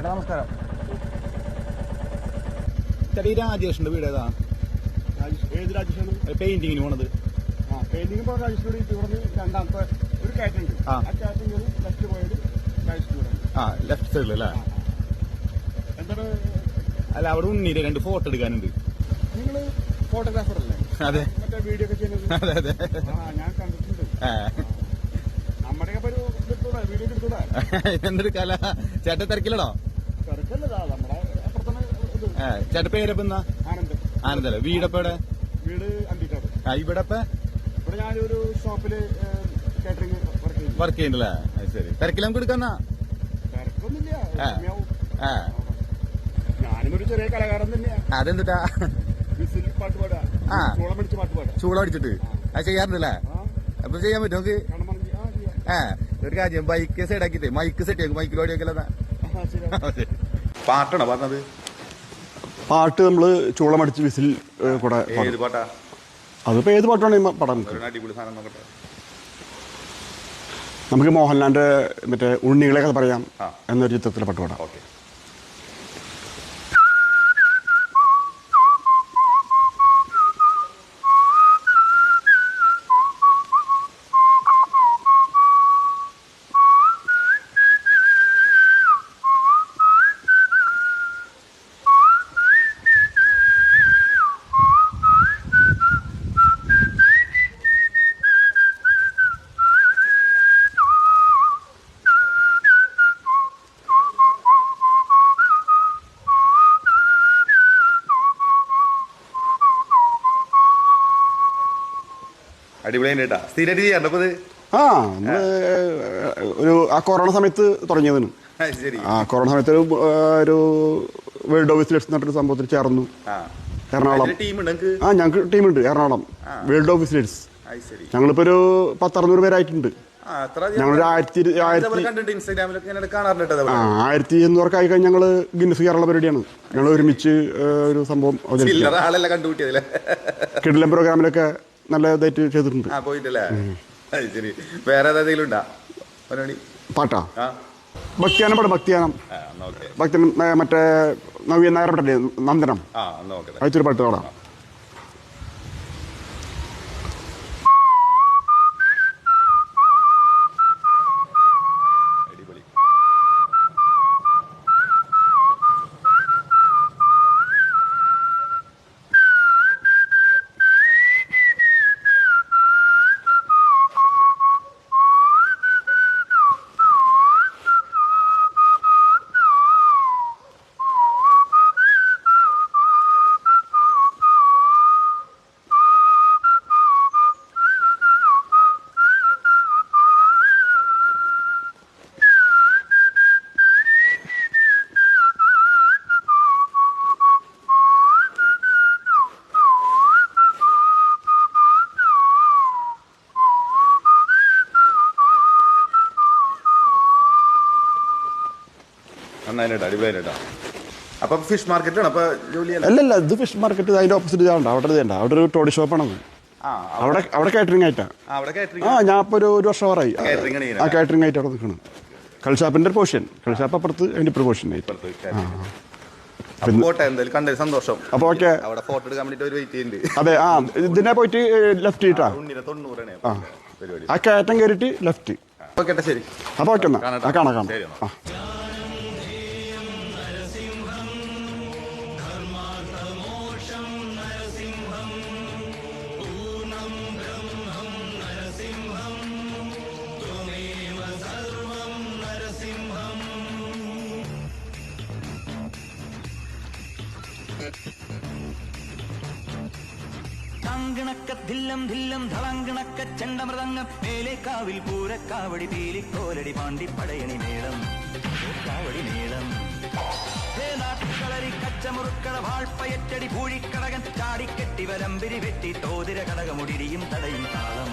ചേട്ടാ നമസ്കാരം. ചേട്ടാ ഈ രാജേഷിന്റെ വീട് ഏതാ? ഏത് രാജേഷാണ്? പെയിന്റിങ്ങിന് പോണത്. പെയിന്റിംഗ് ഇപ്പോൾ രാജേഷിനോട് ഇവിടുന്ന് രണ്ടാമത്തെ ഒരു കാറ്ററിംഗ്. ആ കാറ്ററിംഗ് ലെഫ്റ്റ് പോയത് രാജേഷിനോട്. ലെഫ്റ്റ് സൈഡിലല്ലേ? എന്താണ്? അല്ല, അവിടെ ഉണ്ണീര് 2 ഫോട്ടോ എടുക്കാനുണ്ട്. നിങ്ങള് ഫോട്ടോഗ്രാഫർ അല്ലേ? അതെ. മറ്റേ വീഡിയോ ഒക്കെ ചെയ്യുന്നത്? അതെ അതെ. ഞാൻ കണ്ടിട്ടുണ്ട്. നമ്മുടെ വീഡിയോ എടുത്തൂടാ? എന്തെടുക്കാല ചേട്ടൻ തിരക്കില്ലടോ? തിരക്കല്ലതാ, നമ്മുടെ അപ്പുറത്തന്നെ. ചേട്ടൻ പേരപ്പ എന്നാ? ആനന്ദ്. ആനന്ദല്ലേ? വീടപ്പടെ? വീട് അന്തിക്കാട്. ഇവിടെ ഇവിടെ ഞാനൊരു ഷോപ്പില് കാറ്ററിംഗ് വർക്ക് ചെയ്യുന്നുണ്ടല്ലേ? ശരി. തിരക്കില്ല നമുക്ക് എടുക്കാന്നാ? തിരക്കൊന്നുമില്ല. ഞാനും ഒരു ചെറിയ കലാകാരൻ തന്നെയാ. അതെന്താ? വിസിൽ പാട്ട് പാടാ, ചൂളം പിടിച്ച് പാട്ട് പാടാ. ചൂളം അടിച്ചിട്ട് അത് ചെയ്യാറുണ്ടല്ലേ? അപ്പൊ ചെയ്യാൻ പറ്റും നമുക്ക്? ഒരു കാര്യം, ബൈക്ക് സൈഡാക്കിട്ട് മൈക്ക് സെറ്റ് ആക്കും. മൈക്കിൽ ഓടിയൊക്കെയല്ല പാട്ടാണോ പറഞ്ഞത്? പാട്ട് നമ്മള് ചൂളമടിച്ച് വിസിൽ കൂടെ. ഏത് പാട്ടാ? അതിപ്പോ ഏത് പാട്ടാണ് പടം? അടിപൊളി സാധനം നോക്കട്ടെ. നമുക്ക് മോഹൻലാലിന്റെ മറ്റേ ഉണ്ണികളെ കഥ പറയാം എന്നൊരു ചിത്രത്തിലെ പാട്ട് പാടാം. ഓക്കെ. അടിപൊളിയായിട്ട് കേട്ടാ. സ്ഥിരമായിട്ട് ചെയ്യാറുണ്ട് ഇത്? നമ്മള് ഒരു കൊറോണ സമയത്ത് തുടങ്ങിയതാണ്. കൊറോണ സമയത്ത് ഒരു വേൾഡ് ഓഫ് വിസിലേഴ്സ് എന്നൊരു സംഭവത്തിൽ ചേർന്നു. എറണാകുളം. ഞങ്ങൾക്ക് ടീമുണ്ട് എറണാകുളം വേൾഡ് ഓഫ് വിസിലേഴ്സ്. ഞങ്ങളിപ്പോ ഒരു 10-600 പേരായിട്ടുണ്ട്. ഞങ്ങളൊരു 1800 ആയി കഴിഞ്ഞാൽ ഞങ്ങള് ഗിന്നസ് കയറുള്ള പരിപാടിയാണ്. ഞങ്ങൾ ഒരുമിച്ച് ഒരു സംഭവം കിടിലം പ്രോഗ്രാമിലൊക്കെ നല്ല ഇതായിട്ട് ചെയ്തിട്ടുണ്ട്. പാട്ടാ ഭക്തിയാനം പാടും. ഭക്തിയാനം മറ്റേ നവ്യ നായർ പാട്ടല്ലേ, നന്ദനം. അയച്ചൊരു പാട്ട് പാടാം. അപ്പൊ ഫിഷ് മാർക്കറ്റാണ് അപ്പൊ ജോലി? അല്ലല്ല, ഇത് ഫിഷ് മാർക്കറ്റ് അതിന്റെ ഓപ്പോസിറ്റ് ഇതാണ്ട്. അവിടെ ഇതേണ്ട, അവിടെ ഒരു ടോഡി ഷോപ്പാണത്. അവിടെ കാറ്ററിംഗ് ആയിട്ടാ. ഞാൻ ഇപ്പൊ ഒരു വർഷമാറായി ആ കാറ്ററിംഗ് ആയിട്ട് അവിടെ നിൽക്കണം. കൽഷാപ്പിന്റെ പോർഷൻ, കൽഷാപ്പ് അപ്പുറത്ത് അതിന്റെ ഒരു പോർഷൻ ആയിട്ട്. സന്തോഷം. അപ്പൊ ഓക്കെ. അതെ. ഇതിനെ പോയിട്ട് ലെഫ്റ്റ് ഇട്ടാ ആ കയറ്റം കയറിയിട്ട് ലെഫ്റ്റ്. ശരി. അപ്പൊ ഓക്കെ എന്നാ കാണാം. ധില്ലം ധില്ലം ധളങ്കിണക്ക ചെണ്ടമൃതങ്ങം മേലേക്കാവിൽ പൂരക്കാവടി പീലിക്കോലടി പാണ്ടി പടയണി മേളം കാവടി മേളം നാട്ടുകളരി കച്ചമുറുക്കള വാൾപ്പയറ്റടി പൂഴിക്കടകൻ ചാടിക്കെട്ടി വലമ്പിരി വെട്ടി തോതിര കടകമുടിരിയും തടയും താളം